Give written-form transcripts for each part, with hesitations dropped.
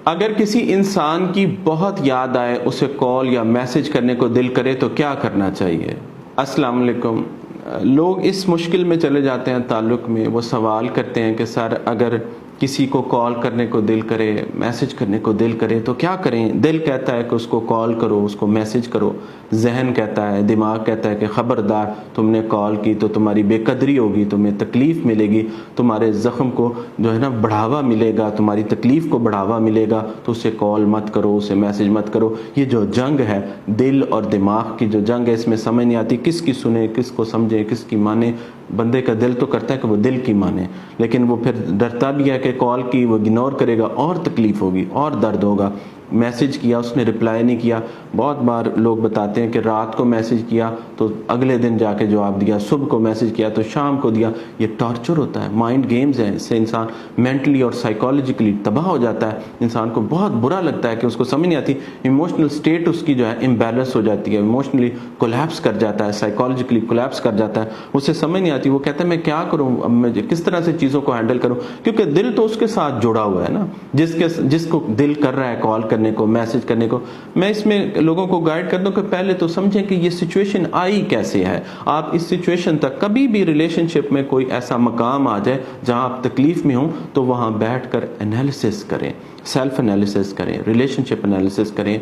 اگر کسی انسان کی بہت یاد آئے، اسے کال یا میسج کرنے کو دل کرے تو کیا کرنا چاہیے؟ السلام علیکم۔ لوگ اس مشکل میں چلے جاتے ہیں تعلق میں، وہ سوال کرتے ہیں کہ سر اگر کسی کو کال کرنے کو دل کرے، میسج کرنے کو دل کرے تو کیا کریں؟ دل کہتا ہے کہ اس کو کال کرو، اس کو میسج کرو، ذہن کہتا ہے، دماغ کہتا ہے کہ خبردار، تم نے کال کی تو تمہاری بے قدری ہوگی، تمہیں تکلیف ملے گی، تمہارے زخم کو جو ہے نا بڑھاوا ملے گا، تمہاری تکلیف کو بڑھاوا ملے گا، تو اسے کال مت کرو، اسے میسج مت کرو۔ یہ جو جنگ ہے دل اور دماغ کی جو جنگ ہے، اس میں سمجھ نہیں آتی کس کی سنے، کس کو سمجھے، کس کی مانے۔ بندے کا دل تو کرتا ہے کہ وہ دل کی مانے، لیکن وہ پھر ڈرتا بھی ہے کہ کال کی وہ اگنور کرے گا اور تکلیف ہوگی اور درد ہوگا۔ میسج کیا، اس نے رپلائی نہیں کیا۔ بہت بار لوگ بتاتے ہیں کہ رات کو میسج کیا تو اگلے دن جا کے جواب دیا، صبح کو میسج کیا تو شام کو دیا۔ یہ ٹارچر ہوتا ہے، مائنڈ گیمز ہیں، اس سے انسان مینٹلی اور سائیکالوجیکلی تباہ ہو جاتا ہے۔ انسان کو بہت برا لگتا ہے کہ اس کو سمجھ نہیں آتی، ایموشنل سٹیٹ اس کی جو ہے امبیلنس ہو جاتی ہے، ایموشنلی کولیپس کر جاتا ہے، سائیکالوجیکلی کولیپس کر جاتا ہے، اسے سمجھ نہیں آتی۔ وہ کہتا ہے میں کیا کروں، اب میں کس طرح سے چیزوں کو ہینڈل کروں، کیونکہ دل تو اس کے ساتھ جڑا ہوا ہے نا، جس کو دل کر رہا ہے کال کرنے کو، میسج کرنے کو۔ میں اس میں لوگوں کو گائیڈ کر دوں کہ پہلے تو سمجھیں کہ یہ سچویشن آئی کیسے ہے۔ آپ اس سچویشن تک کبھی بھی ریلیشن شپ میں کوئی ایسا مقام آ جائے جہاں آپ تکلیف میں ہوں تو وہاں بیٹھ کر انالیسس کریں، سیلف انالیسس کریں، ریلیشن شپ انالیسس کریں،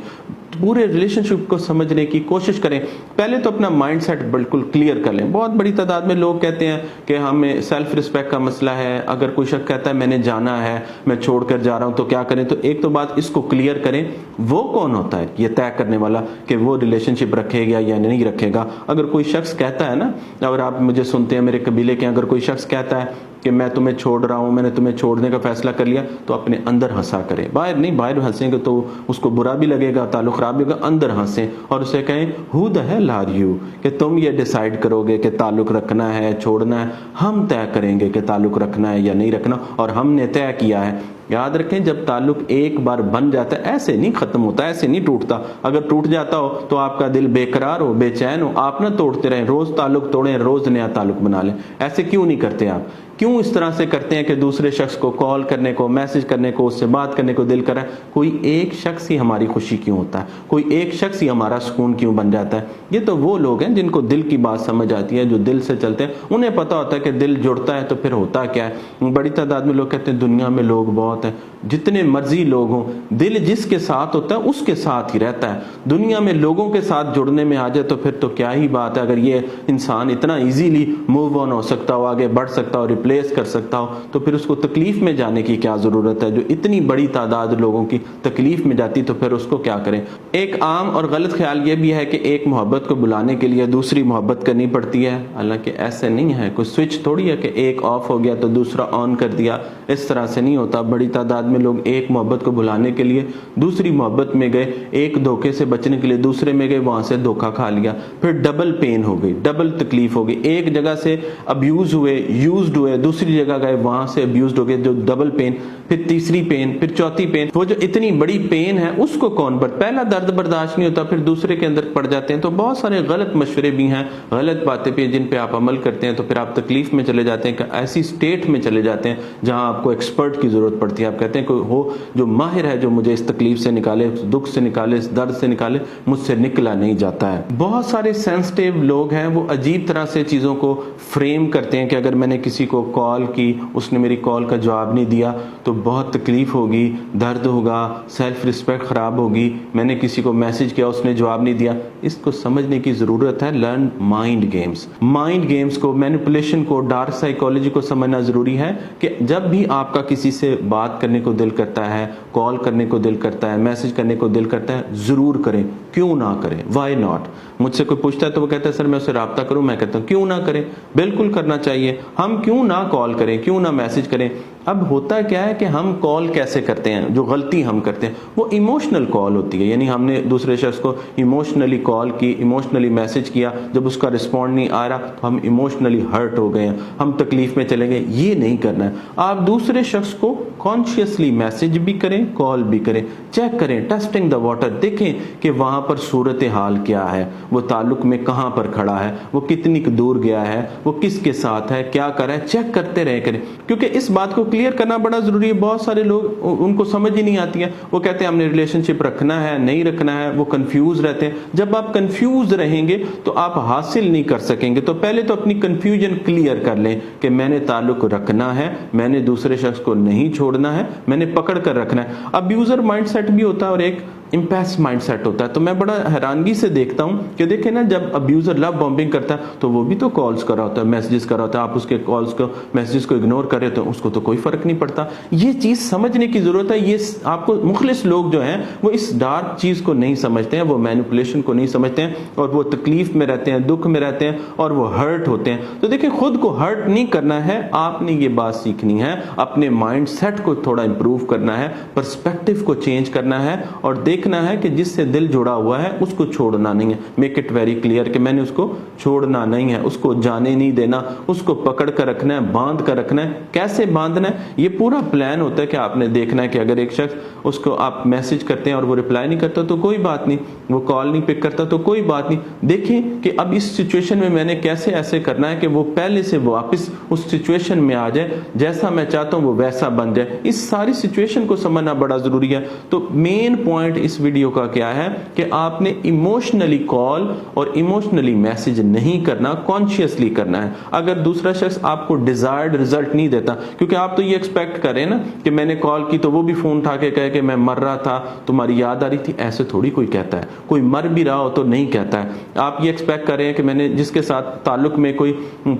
پورے ریلیشن شپ کو سمجھنے کی کوشش کریں۔ پہلے تو اپنا مائنڈ سیٹ بالکل کلیئر کر لیں۔ بہت بڑی تعداد میں لوگ کہتے ہیں کہ ہمیں سیلف رسپیکٹ کا مسئلہ ہے، اگر کوئی شخص کہتا ہے میں نے جانا ہے، میں چھوڑ کر جا رہا ہوں تو کیا کریں؟ تو ایک تو بات اس کو کلیئر کریں، وہ کون ہوتا ہے یہ طے کرنے والا کہ وہ ریلیشن شپ رکھے گا یا نہیں رکھے گا۔ اگر کوئی شخص کہتا ہے نا، اگر آپ مجھے سنتے ہیں میرے قبیلے کے، اگر کوئی شخص کہتا ہے کہ میں تمہیں چھوڑ رہا ہوں، میں نے تمہیں چھوڑنے کا فیصلہ کر لیا، تو اپنے اندر ہنسا کریں، باہر نہیں۔ باہر ہنسیں گے تو اس کو برا بھی لگے گا، تعلق خراب بھی ہوگا۔ اندر ہنسیں اور اسے کہیں ہو دی ہیل آر یو، کہ تم یہ ڈیسائیڈ کرو گے کہ تعلق رکھنا ہے چھوڑنا ہے، ہم طے کریں گے کہ تعلق رکھنا ہے یا نہیں رکھنا، اور ہم نے طے کیا ہے۔ یاد رکھیں جب تعلق ایک بار بن جاتا ہے ایسے نہیں ختم ہوتا، ایسے نہیں ٹوٹتا۔ اگر ٹوٹ جاتا ہو تو آپ کا دل بے قرار ہو، بے چین ہو، آپ نہ توڑتے رہیں، روز تعلق توڑیں، روز نیا تعلق بنا لیں۔ ایسے کیوں نہیں کرتے آپ؟ کیوں اس طرح سے کرتے ہیں کہ دوسرے شخص کو کال کرنے کو، میسج کرنے کو، اس سے بات کرنے کو دل کرا ہے؟ کوئی ایک شخص ہی ہماری خوشی کیوں ہوتا ہے؟ کوئی ایک شخص ہی ہمارا سکون کیوں بن جاتا ہے؟ یہ تو وہ لوگ ہیں جن کو دل کی بات سمجھ آتی ہے، جو دل سے چلتے ہیں، انہیں پتہ ہوتا ہے کہ دل جڑتا ہے تو پھر ہوتا کیا ہے۔ بڑی تعداد میں لوگ کہتے ہیں دنیا میں لوگ بہت ہیں، جتنے مرضی لوگ ہوں، دل جس کے ساتھ ہوتا ہے اس کے ساتھ ہی رہتا ہے۔ دنیا میں لوگوں کے ساتھ جڑنے میں آ جائے تو پھر تو کیا ہی بات ہے۔ اگر یہ انسان اتنا ایزیلی موو آن ہو سکتا ہو، آگے بڑھ سکتا ہو، ریپلیس کر سکتا ہو، تو پھر اس کو تکلیف میں جانے کی کیا ضرورت ہے؟ جو اتنی بڑی تعداد لوگوں کی تکلیف میں جاتی تو پھر اس کو کیا کریں؟ ایک عام اور غلط خیال یہ بھی ہے کہ ایک محبت کو بلانے کے لیے دوسری محبت کرنی پڑتی ہے، حالانکہ ایسے نہیں ہے۔ کوئی سوئچ تھوڑی ہے کہ ایک آف ہو گیا تو دوسرا آن کر دیا، اس طرح سے نہیں ہوتا۔ بڑی تعداد میں لوگ ایک محبت کو بلانے کے لیے دوسری محبت میں گئے، ایک دھوکے سے بچنے کے لیے دوسرے میں گئے، وہاں سے دھوکا کھا لیا، پھر ڈبل پین ہو گئی، ڈبل تکلیف ہو گئی۔ ایک جگہ سے ابیوز ہوئے، یوزڈ ہوئے، دوسری جگہ گئے وہاں سے ابیوزڈ ہو گئے، جو ڈبل پین، پھر تیسری پین، پھر چوتھی پین۔ وہ جو اتنی بڑی پین ہے اس کو کون پہلا درد برداشت نہیں ہوتا، پھر دوسرے کے اندر پڑ جاتے ہیں۔ تو بہت سارے غلط مشورے بھی ہیں، غلط باتیں بھی ہیں جن پہ آپ عمل کرتے ہیں تو پھر آپ تکلیف میں چلے جاتے ہیں، کہ ایسی سٹیٹ میں چلے جاتے ہیں جہاں آپ کو ایکسپرٹ کی ضرورت پڑتی ہے۔ آپ کہتے ہیں کوئی ہو جو ماہر ہے، جو مجھے اس تکلیف سے نکالے، اس دکھ سے نکالے، اس درد سے نکالے، مجھ سے نکلا نہیں جاتا ہے۔ بہت سارے سینسٹیو لوگ ہیں، وہ عجیب طرح سے چیزوں کو فریم کرتے ہیں کہ اگر میں نے کسی کو کال کی، اس نے میری کال کا جواب نہیں دیا تو بہت تکلیف ہوگی، درد ہوگا، سیلف رسپیکٹ خراب ہوگی۔ میں نے کسی کو میسج کیا، اس نے جواب نہیں دیا۔ اس کو سمجھنے کی ضرورت ہے، learn mind games. Mind games کو، مینیپولیشن کو، ڈارک سائیکالوجی کو سمجھنا ضروری ہے کہ جب بھی آپ کا کسی سے بات کرنے کو دل کرتا ہے، کال کرنے کو دل کرتا ہے، میسج کرنے کو دل کرتا ہے، ضرور کریں۔ کیوں نہ کریں؟ Why not? مجھ سے کوئی پوچھتا ہے تو وہ کہتا ہے سر میں اسے رابطہ کروں، میں کہتا ہوں کیوں نہ کریں، بالکل کرنا چاہیے۔ ہم کیوں نہ کال کریں، کیوں نہ میسج کریں؟ اب ہوتا کیا ہے کہ ہم کال کیسے کرتے ہیں، جو غلطی ہم کرتے ہیں وہ ایموشنل کال ہوتی ہے، یعنی ہم نے دوسرے شخص کو ایموشنلی کال کی، ایموشنلی میسج کیا، جب اس کا رسپونڈ نہیں آ رہا تو ہم ایموشنلی ہرٹ ہو گئے ہیں، ہم تکلیف میں چلے گئے۔ یہ نہیں کرنا ہے۔ آپ دوسرے شخص کو کانشیسلی میسج بھی کریں، کال بھی کریں، چیک کریں، ٹیسٹنگ دا واٹر، دیکھیں کہ وہاں پر صورتحال کیا ہے، وہ تعلق میں کہاں پر کھڑا ہے، وہ کتنی دور گیا ہے، وہ کس کے ساتھ ہے، کیا کر رہا ہے، چیک کرتے رہے کریں، کیونکہ اس بات کو کلیئر کرنا بڑا ضروری ہے. بہت سارے لوگ ان کو سمجھ ہی نہیں آتی ہے, وہ کہتے ہیں ہم نے ریلیشن شپ رکھنا ہے نہیں رکھنا ہے, وہ کنفیوز رہتے ہیں. جب آپ کنفیوز رہیں گے تو آپ حاصل نہیں کر سکیں گے. تو پہلے تو اپنی کنفیوژن کلیئر کر لیں کہ میں نے تعلق رکھنا ہے, میں نے دوسرے شخص کو نہیں چھوڑنا ہے, میں نے پکڑ کر رکھنا ہے. ابیوزر مائنڈ سیٹ بھی ہوتا ہے اور ایک امپیس مائنڈ سیٹ ہوتا ہے. تو میں بڑا حیرانگی سے دیکھتا ہوں کہ دیکھیں نا, جب ابیوزر لو بومبنگ کرتا ہے تو وہ بھی تو کالز کر رہا ہوتا ہے, میسیجز کر رہا ہوتا ہے, آپ اس کے کالز کو میسیجز کو اگنور کر رہے تو اس کو تو کوئی فرق نہیں پڑتا. یہ چیز سمجھنے کی ضرورت ہے. یہ آپ کو مخلص لوگ جو ہیں وہ اس ڈارک چیز کو نہیں سمجھتے ہیں, وہ مینیپولیشن کو نہیں سمجھتے ہیں, اور وہ تکلیف میں رہتے ہیں, دکھ میں رہتے ہیں, اور وہ ہرٹ ہوتے ہیں. تو دیکھیں, خود کو ہرٹ نہیں کرنا ہے, آپ نے یہ بات سیکھنی ہے, اپنے مائنڈ سیٹ کو تھوڑا امپروو کرنا ہے, پرسپیکٹیو کو چینج کرنا ہے, اور دیکھنا ہے کہ جس سے دل جڑا ہوا ہے اس کو چھوڑنا نہیں ہے. میک اٹ ویری کلیئر کہ میں نے اس کو چھوڑنا نہیں ہے, اس کو جانے نہیں دینا, اس کو پکڑ کر رکھنا ہے, باندھ کر رکھنا ہے. کیسے باندھنا ہے, یہ پورا پلان ہوتا ہے کہ آپ نے دیکھنا ہے کہ اگر ایک شخص اس کو آپ میسج کرتے ہیں اور وہ رپلائی نہیں کرتا تو کوئی بات نہیں, وہ کال نہیں پک کرتا تو کوئی بات نہیں. دیکھیں کہ اب اس سچویشن میں نے کیسے ایسے کرنا ہے کہ وہ پہلے سے واپس اس سچویشن میں آ جائے, جیسا میں چاہتا ہوں وہ ویسا بن جائے. اس ساری سچویشن کو سمجھنا بڑا ضروری ہے. تو مین پوائنٹ اس ویڈیو کا کیا ہے کہ آپ نے ایموشنلی کال اور ایموشنلی میسج نہیں کرنا, کانشیسلی کرنا ہے. اگر دوسرا شخص آپ کو ڈیزائرڈ رزلٹ نہیں دیتا, کیونکہ آپ تو یہ ایکسپیکٹ کریں نا کہ میں نے کال کی تو وہ بھی فون اٹھا کے کہے کہ میں مر رہا تھا, تمہاری یاد آ رہی تھی. ایسے تھوڑی کوئی کہتا ہے, کوئی مر بھی رہا ہو تو نہیں کہتا ہے. آپ یہ ایکسپیکٹ کر رہے ہیں کہ میں نے جس کے ساتھ تعلق میں کوئی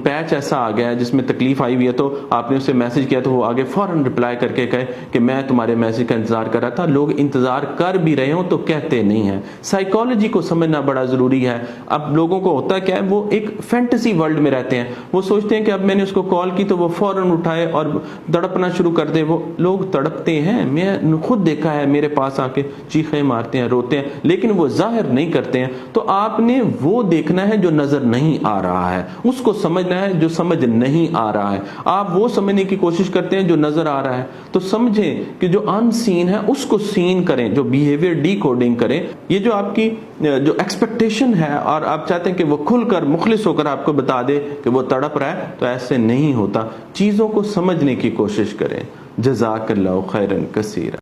پیچ ایسا آ گیا ہے جس میں تکلیف آئی ہوئی ہے تو آپ نے اسے میسج کیا تو وہ آگے فوراً رپلائی کر کے کہے کہ میں تمہارے میسج کا انتظار کر رہا تھا. لوگ انتظار کر بھی رہے ہوں تو کہتے نہیں ہیں. سائیکالوجی کو سمجھنا بڑا ضروری ہے. اب لوگوں کو ہوتا کیا ہے, وہ ایک فینٹیسی ورلڈ میں رہتے ہیں. وہ سوچتے ہیں کہ اب میں نے اس کو کال کی تو وہ فوراً اٹھائے اور تڑپنا شروع کر دے. وہ لوگ تڑپتے ہیں, میں خود دیکھا ہے, میرے پاس آ کے چیخیں مارتے ہیں, روتے ہیں, لیکن وہ ظاہر نہیں کرتے ہیں. تو آپ نے وہ دیکھنا ہے جو نظر نہیں آ رہا ہے, اس کو سمجھنا ہے جو سمجھ نہیں آ رہا ہے. آپ وہ سمجھنے کی کوشش کرتے ہیں جو نظر آ رہا ہے. تو سمجھیں کہ جو ان سین ہے اس کو سین کریں, جو بیہیویئر ڈی کوڈنگ کریں. یہ جو آپ کی جو ایکسپیکٹیشن ہے اور آپ چاہتے ہیں کہ وہ کھل کر مخلص ہو کر آپ کو بتا دے کہ وہ تڑپ رہا ہے, تو ایسے نہیں ہوتا. چیزوں کو سمجھنے کی کوشش کریں. جزاک اللہ خیرن کثیرا.